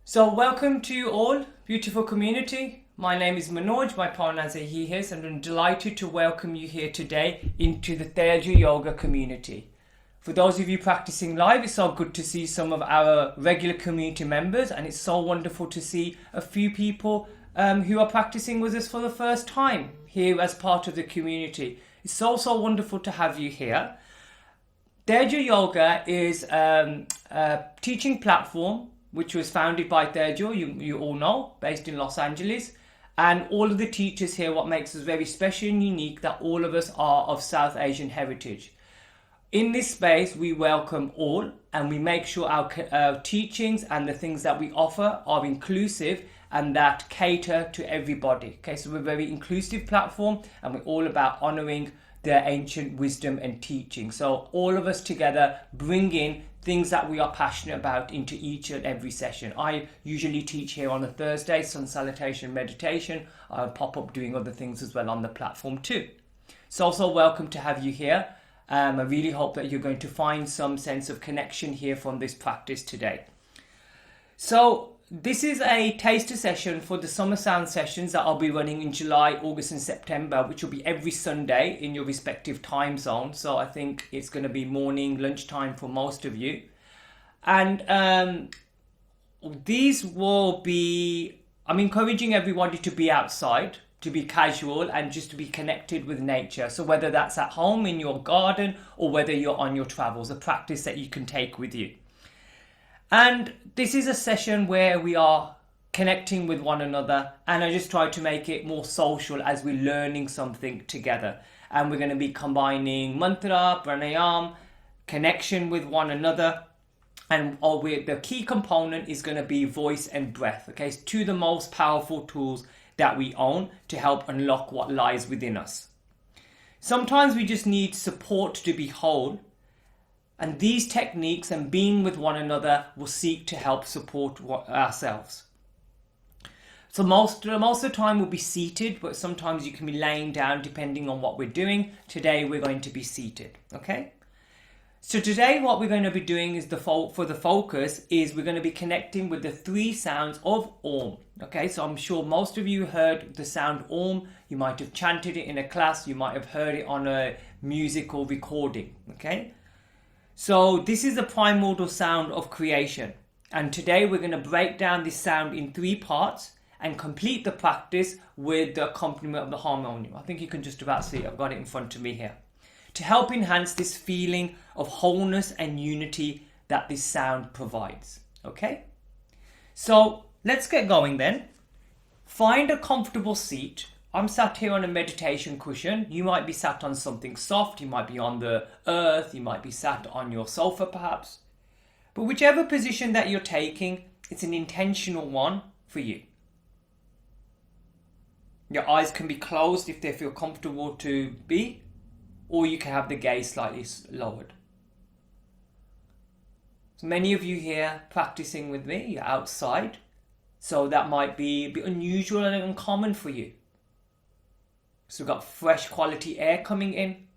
So welcome to you all, beautiful community. My name is Manoj, my pronouns are he, his, and I'm delighted to welcome you here today into the Tejal Yoga community. For those of you practicing live, it's so good to see some of our regular community members, and it's so wonderful to see a few people who are practicing with us for the first time here as part of the community. It's so wonderful to have you here. Tejal Yoga is a teaching platform which was founded by Tejal, you all know, based in Los Angeles. And all of the teachers here, what makes us very special and unique, that all of us are of South Asian heritage. In this space, we welcome all, and we make sure our teachings and the things that we offer are inclusive and that cater to everybody. Okay, so we're a very inclusive platform, and we're all about honoring their ancient wisdom and teaching. So all of us together bring in things that we are passionate about into each and every session. I usually teach here on a Thursday, sun salutation meditation. I'll pop up doing other things as well on the platform too. So also welcome to have you here. I really hope that you're going to find some sense of connection here from this practice today. So this is a taster session for the summer sound sessions that I'll be running in July, August and September, which will be every Sunday in your respective time zone. So I think it's going to be morning, lunchtime for most of you. And these will be, I'm encouraging everybody to be outside, to be casual and just to be connected with nature. So whether that's at home in your garden or whether you're on your travels, a practice that you can take with you. And this is a session where we are connecting with one another, and I just try to make it more social as we're learning something together. And we're going to be combining mantra, pranayama, connection with one another, and the key component is going to be voice and breath. Okay, it's two of the most powerful tools that we own to help unlock what lies within us. Sometimes we just need support to be whole. And these techniques and being with one another will seek to help support ourselves. So most of the time we'll be seated, but sometimes you can be laying down depending on what we're doing. Today we're going to be seated, okay? So today what we're going to be doing is for the focus is we're going to be connecting with the three sounds of Om. Okay, so I'm sure most of you heard the sound Om. You might have chanted it in a class. You might have heard it on a musical recording, okay? So this is the primordial sound of creation. And today we're going to break down this sound in three parts and complete the practice with the accompaniment of the harmonium. I think you can just about see it. I've got it in front of me here. To help enhance this feeling of wholeness and unity that this sound provides. Okay? So let's get going then. Find a comfortable seat. I'm sat here on a meditation cushion. You might be sat on something soft. You might be on the earth. You might be sat on your sofa perhaps. But whichever position that you're taking, it's an intentional one for you. Your eyes can be closed if they feel comfortable to be, or you can have the gaze slightly lowered. So many of you here practicing with me, you're outside. So that might be a bit unusual and uncommon for you. So we've got fresh quality air coming in.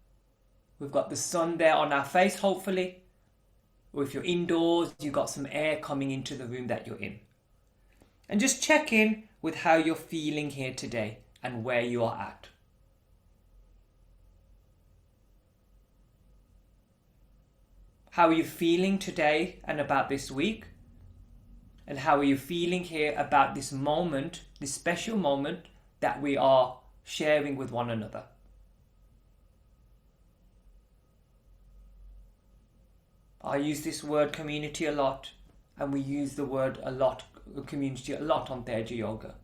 We've got the sun there on our face, hopefully. Or if you're indoors, you've got some air coming into the room that you're in. And just check in with how you're feeling here today and where you are at. How are you feeling today and about this week? And how are you feeling here about this moment, this special moment that we are sharing with one another? I use this word community a lot, and we use the word community a lot on Tejal Yoga,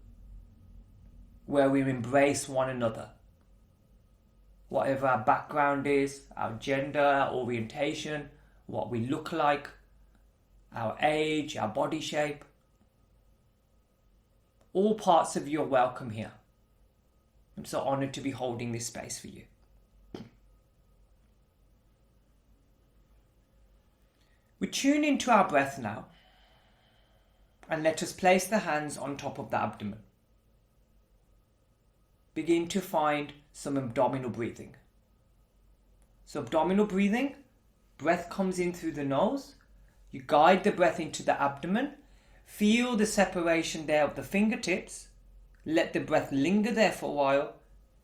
where we embrace one another. Whatever our background is, our gender, our orientation, what we look like, our age, our body shape, all parts of you are welcome here. I'm so honored to be holding this space for you. We tune into our breath now, and let us place the hands on top of the abdomen. Begin to find some abdominal breathing. So abdominal breathing, breath comes in through the nose. You guide the breath into the abdomen. Feel the separation there of the fingertips. Let the breath linger there for a while.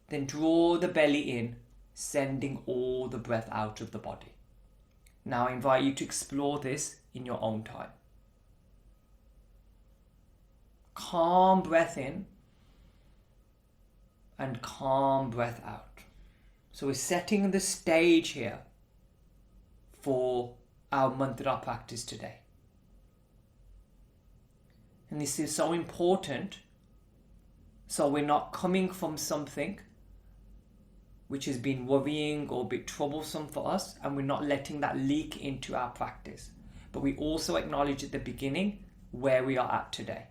Then draw the belly in, sending all the breath out of the body. Now I invite you to explore this in your own time. Calm breath in and calm breath out. So we're setting the stage here for our mantra practice today. And this is so important, so we're not coming from something which has been worrying or a bit troublesome for us, and we're not letting that leak into our practice. But we also acknowledge at the beginning where we are at today.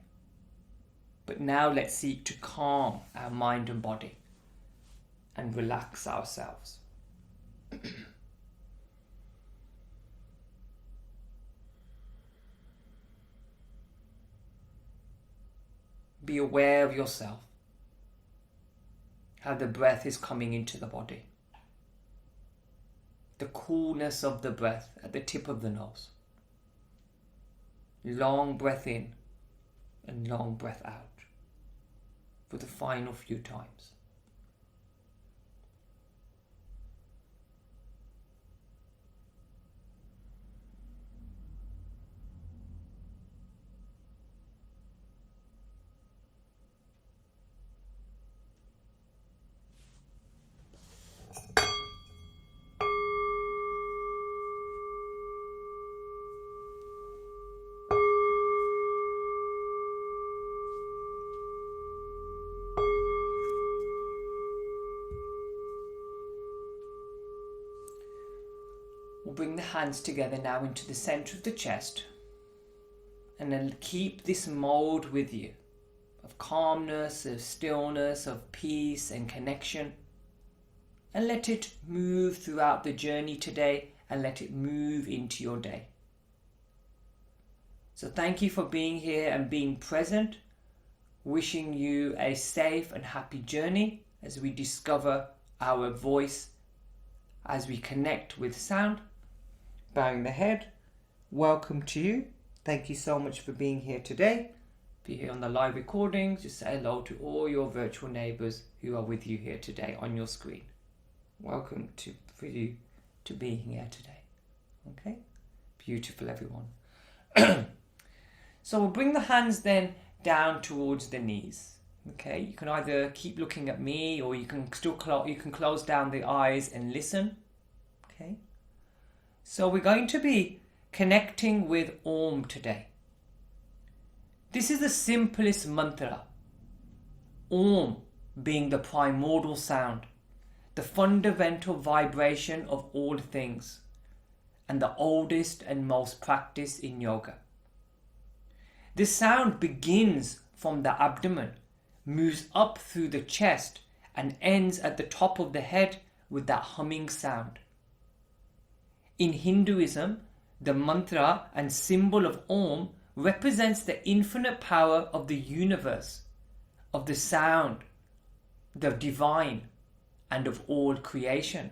But now let's seek to calm our mind and body and relax ourselves. Be aware of yourself, how the breath is coming into the body, the coolness of the breath at the tip of the nose. Long breath in and long breath out for the final few times. We'll bring the hands together now into the center of the chest, and then keep this mode with you of calmness, of stillness, of peace and connection, and let it move throughout the journey today, and let it move into your day. So thank you for being here and being present. Wishing you a safe and happy journey as we discover our voice, as we connect with sound. Bowing the head, welcome to you. Thank you so much for being here today. If you're here on the live recordings, just say hello to all your virtual neighbours who are with you here today on your screen. Welcome for you to being here today. Okay? Beautiful, everyone. So we'll bring the hands then down towards the knees. Okay? You can either keep looking at me, or you can close down the eyes and listen. Okay? So we're going to be connecting with Om today. This is the simplest mantra. Om being the primordial sound, the fundamental vibration of all things, and the oldest and most practiced in yoga. This sound begins from the abdomen, moves up through the chest, and ends at the top of the head with that humming sound. In Hinduism, the mantra and symbol of Om represents the infinite power of the universe, of the sound, the divine, and of all creation.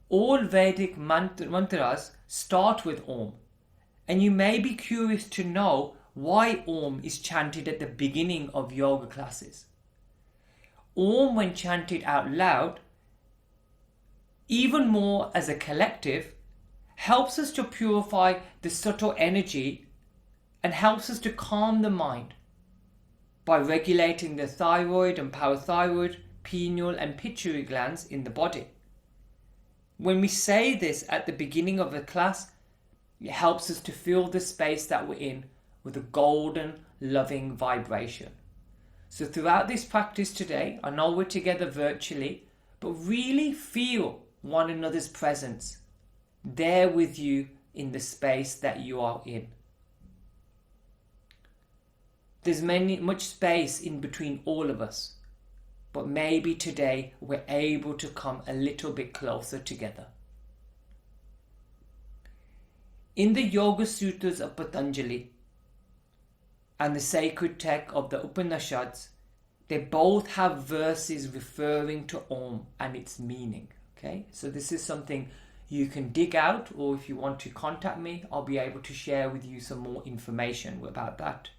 All Vedic mantras start with Om, and you may be curious to know why Om is chanted at the beginning of yoga classes. Om, when chanted out loud, even more as a collective, helps us to purify the subtle energy and helps us to calm the mind by regulating the thyroid and parathyroid, pineal and pituitary glands in the body. When we say this at the beginning of a class, it helps us to fill the space that we're in with a golden, loving vibration. So throughout this practice today, I know we're together virtually, but really feel one another's presence there with you in the space that you are in. There's much space in between all of us, but maybe today we're able to come a little bit closer together. In the Yoga Sutras of Patanjali and the sacred text of the Upanishads, they both have verses referring to Om and its meaning. Okay, so this is something you can dig out, or if you want to contact me, I'll be able to share with you some more information about that.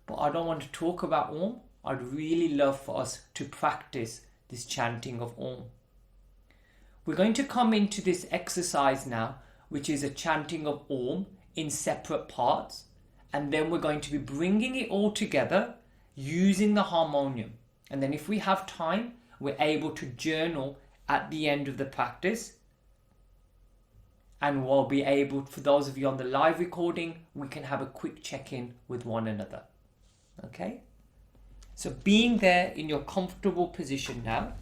But I don't want to talk about Om. I'd really love for us to practice this chanting of Om. We're going to come into this exercise now, which is a chanting of Om in separate parts, and then we're going to be bringing it all together using the harmonium. And then if we have time, we're able to journal at the end of the practice, and we'll be able, for those of you on the live recording, we can have a quick check-in with one another. Okay? So being there in your comfortable position now,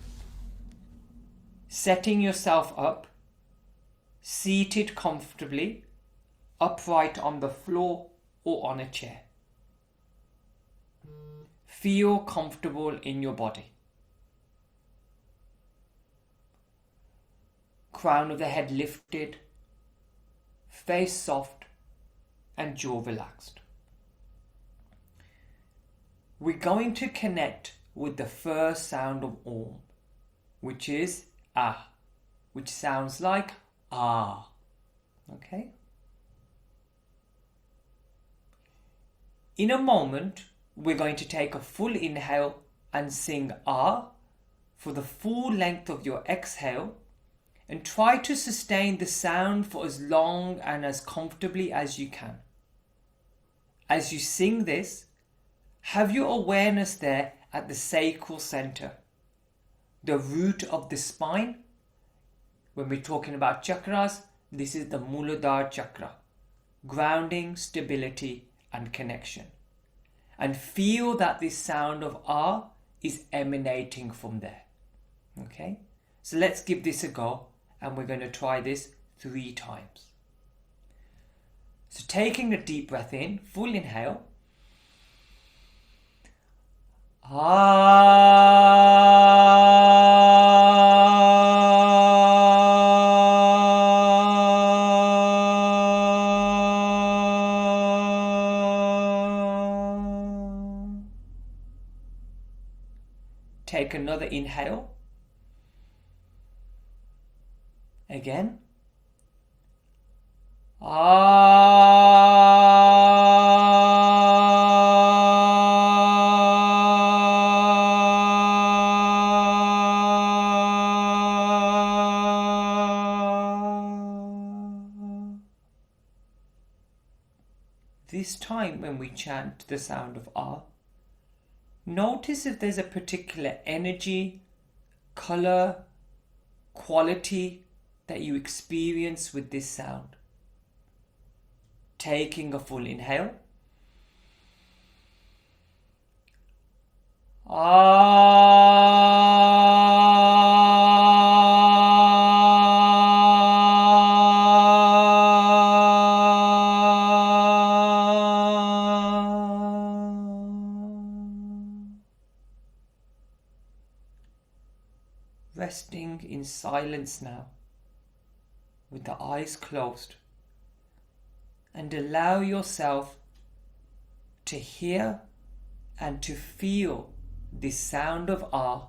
setting yourself up, seated comfortably, upright on the floor or on a chair. Feel comfortable in your body. Crown of the head lifted, face soft and jaw relaxed. We're going to connect with the first sound of Om, which is Ah, which sounds like Ah. Okay? In a moment, we're going to take a full inhale and sing Ah for the full length of your exhale, and try to sustain the sound for as long and as comfortably as you can. As you sing this, have your awareness there at the sacral center, the root of the spine. When we're talking about chakras, this is the Muladhara chakra, grounding, stability and connection. And feel that this sound of Ah is emanating from there. Okay? So let's give this a go, and we're going to try this 3 times. So taking a deep breath in, full inhale. Take another inhale. Again. This time when we chant the sound of Ah, notice if there's a particular energy, color, quality that you experience with this sound. Taking a full inhale. Resting in silence now, with the eyes closed, and allow yourself to hear and to feel this sound of Ah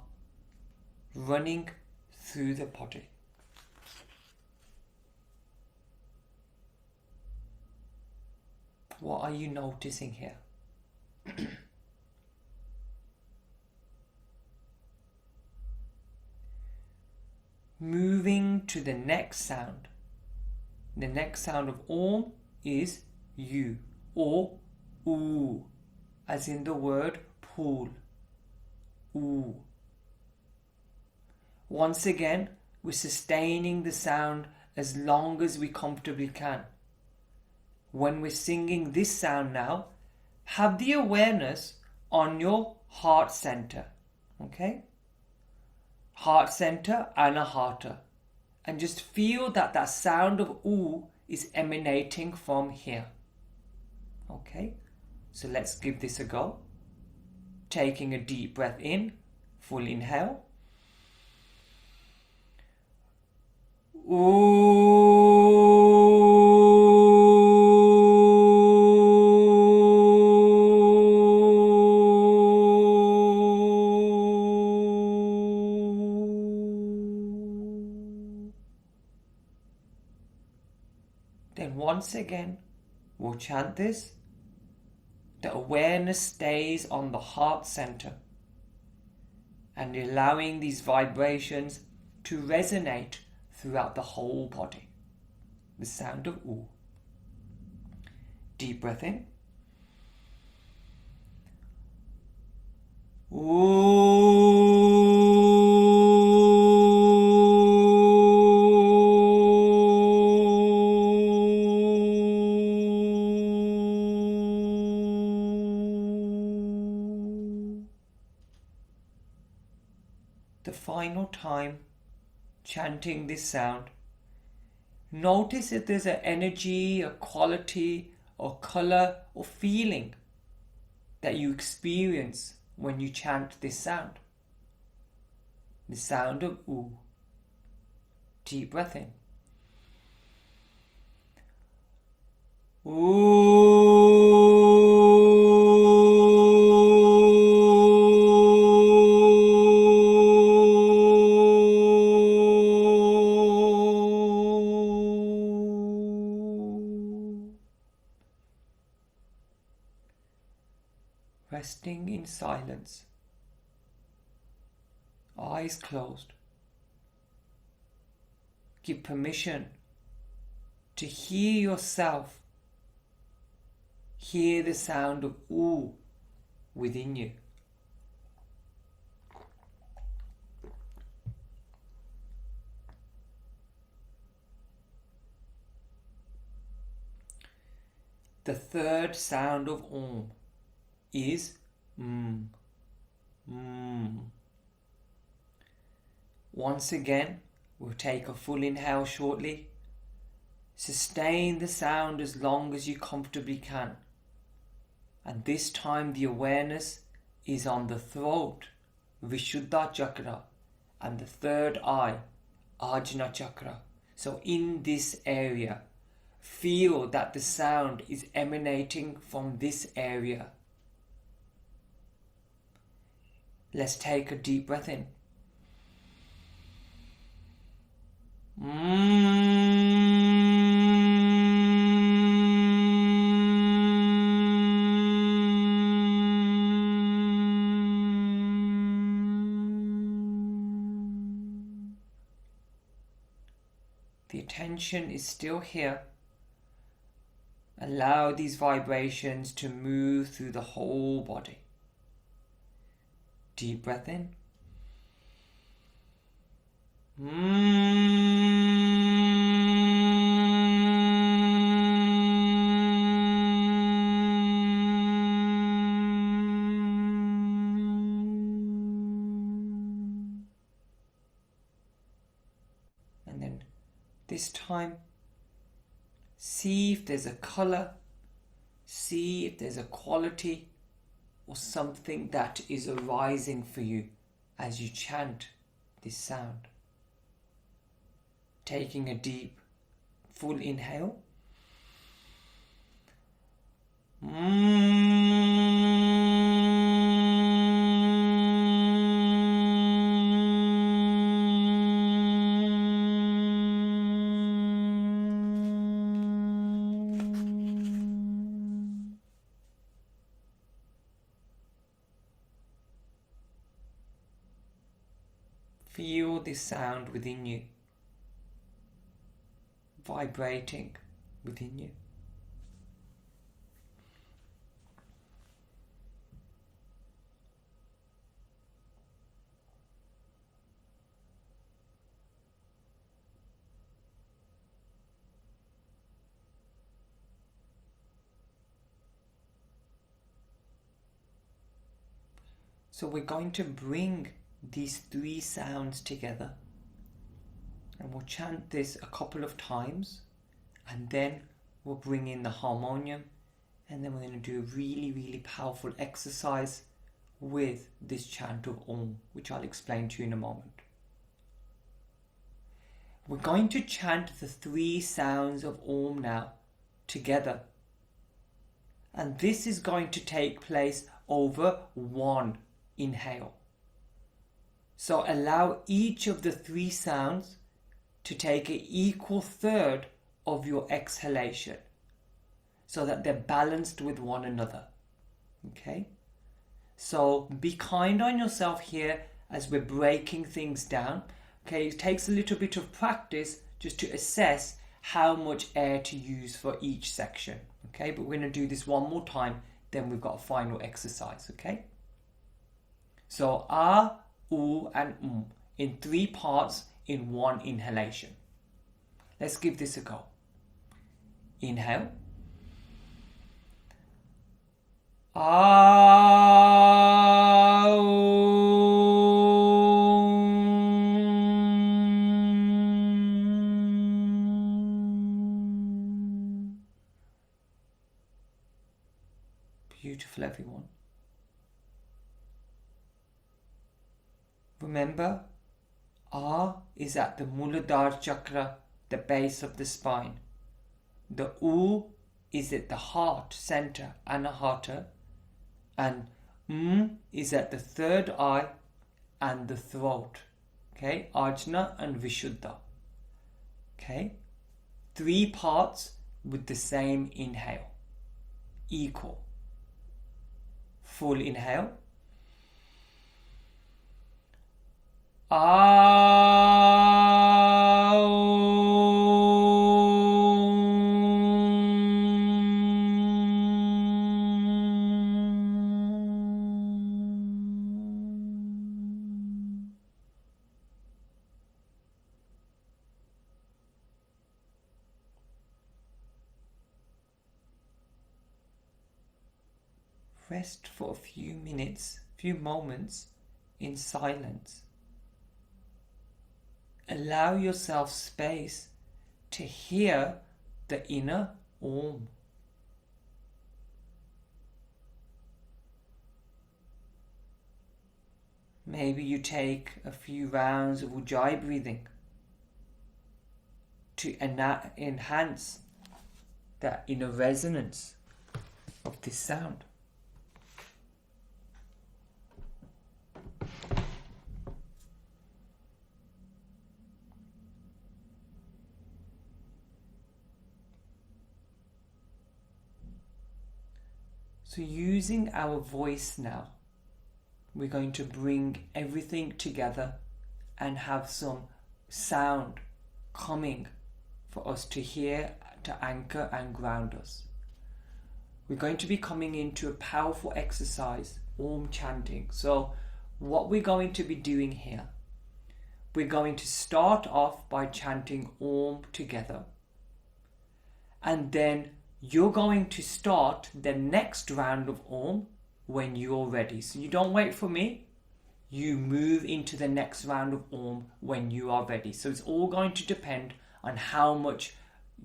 running through the body. What are you noticing here? Moving to the next sound. The next sound of Om is U or Oo, as in the word pool. Oo. Once again, we're sustaining the sound as long as we comfortably can. When we're singing this sound now, have the awareness on your heart center. Okay? Heart center, anahata. And just feel that that sound of Oo is emanating from here. Okay? So let's give this a go. Taking a deep breath in, full inhale. once again, we'll chant this. The awareness stays on the heart center and allowing these vibrations to resonate throughout the whole body. The sound of ooh. Deep breath in. The final time chanting this sound, notice if there's an energy, a quality, or color, or feeling that you experience when you chant this sound. The sound of ooh. Deep breath in. Resting in silence, eyes closed. Give permission to hear yourself, hear the sound of ooh within you. The third sound of om is Once again, we'll take a full inhale shortly. Sustain the sound as long as you comfortably can. And this time the awareness is on the throat, Vishuddha chakra, and the third eye, Ajna chakra. So in this area, feel that the sound is emanating from this area. Let's take a deep breath in. The attention is still here. Allow these vibrations to move through the whole body. Deep breath in. And then this time, see if there's a color, see if there's a quality or something that is arising for you as you chant this sound. Taking a deep, full inhale. Feel this sound within you, vibrating within you. So we're going to bring these three sounds together, and we'll chant this a couple of times, and then we'll bring in the harmonium, and then we're going to do a really powerful exercise with this chant of Om, which I'll explain to you in a moment. We're going to chant the three sounds of Om now together, and this is going to take place over one inhale. So allow each of the three sounds to take an equal third of your exhalation. so that they're balanced with one another. Okay? So be kind on yourself here as we're breaking things down. Okay, it takes a little bit of practice just to assess how much air to use for each section. Okay, but we're going to do this one more time, then we've got a final exercise. Okay, so ah, oo and in 3 parts in one inhalation. Let's give this a go. Inhale. Ah, beautiful, everyone. Remember, Ah is at the Muladhara chakra, the base of the spine. The U is at the heart center, Anahata, and is at the third eye and the throat. Okay, Ajna and Vishuddha. Okay, 3 parts with the same inhale, equal. Full inhale. Rest for a few minutes, few moments in silence. Allow yourself space to hear the inner Om. Maybe you take a few rounds of Ujjayi breathing to enhance that inner resonance of this sound. So using our voice now, we're going to bring everything together and have some sound coming for us to hear, to anchor and ground us. We're going to be coming into a powerful exercise, Om chanting. So what we're going to be doing here, we're going to start off by chanting Om together, and then you're going to start the next round of Om when you're ready. So you don't wait for me. You move into the next round of Om when you are ready. So it's all going to depend on how much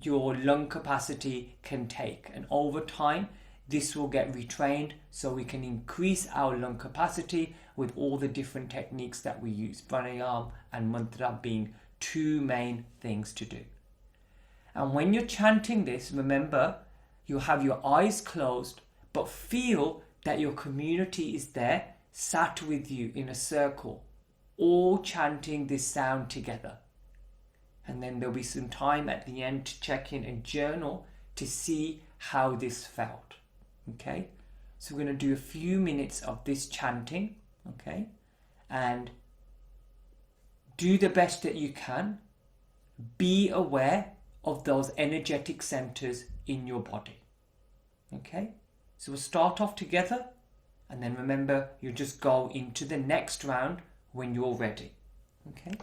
your lung capacity can take. And over time, this will get retrained so we can increase our lung capacity with all the different techniques that we use. Pranayama and mantra being 2 main things to do. And when you're chanting this, remember, you have your eyes closed, but feel that your community is there, sat with you in a circle, all chanting this sound together. And then there'll be some time at the end to check in and journal to see how this felt. Okay? So we're going to do a few minutes of this chanting, okay? And do the best that you can. Be aware of those energetic centers in your body. Okay? So we'll start off together, and then remember, you just go into the next round when you're ready. Okay?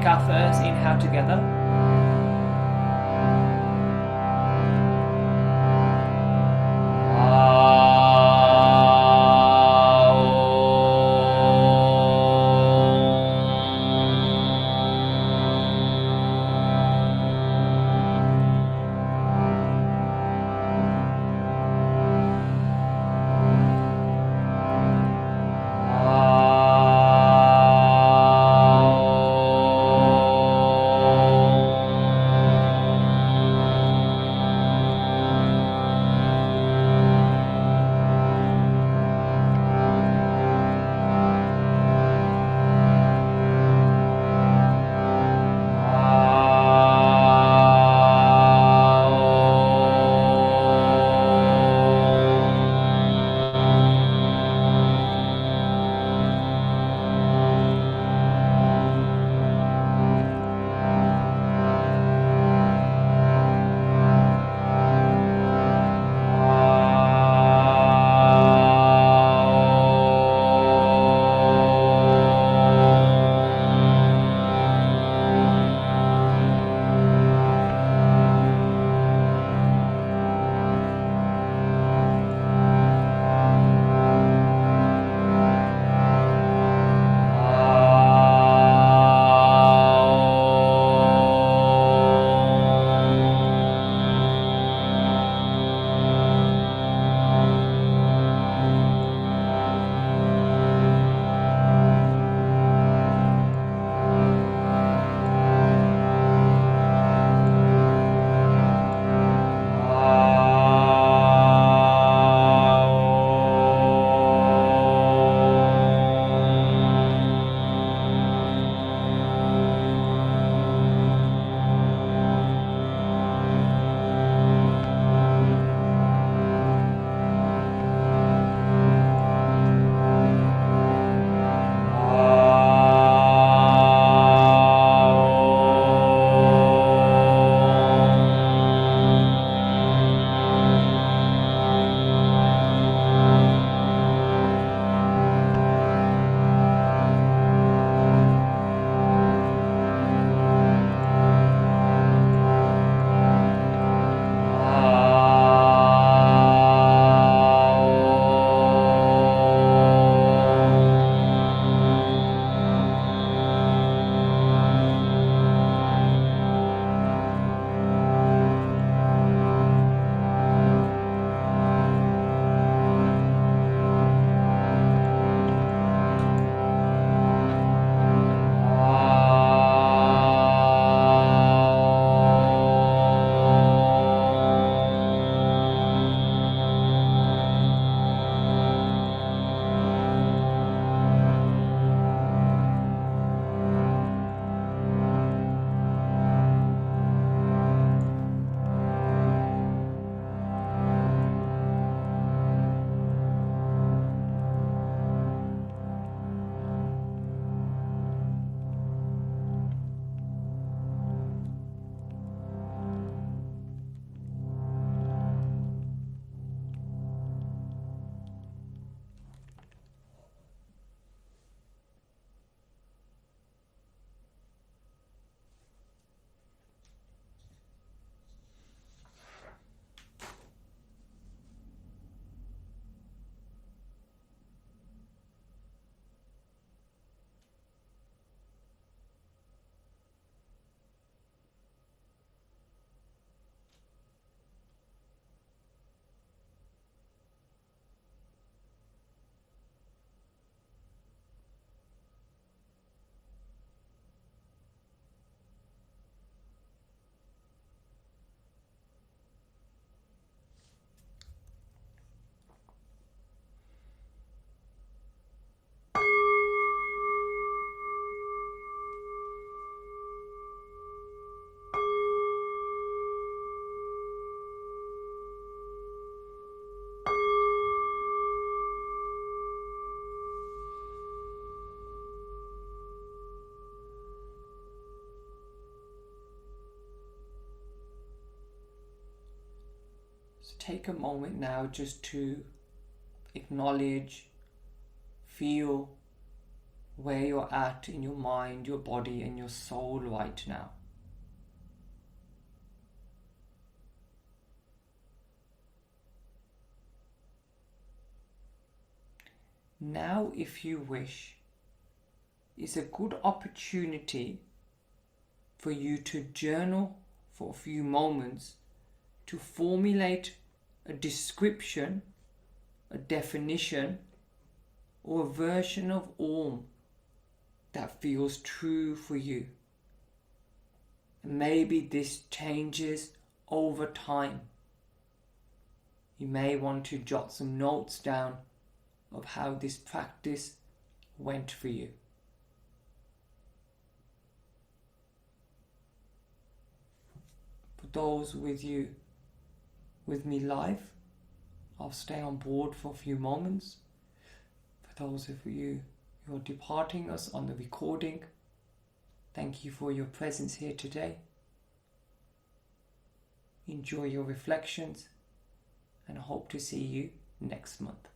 Our first inhale together. So take a moment now just to acknowledge, feel where you're at in your mind, your body, and your soul right now. Now, if you wish, is a good opportunity for you to journal for a few moments to formulate a description, a definition, or a version of Om that feels true for you. And maybe this changes over time. You may want to jot some notes down of how this practice went for you. For those with me live, I'll stay on board for a few moments. For those of you who are departing us on the recording, thank you for your presence here today. Enjoy your reflections, and I hope to see you next month.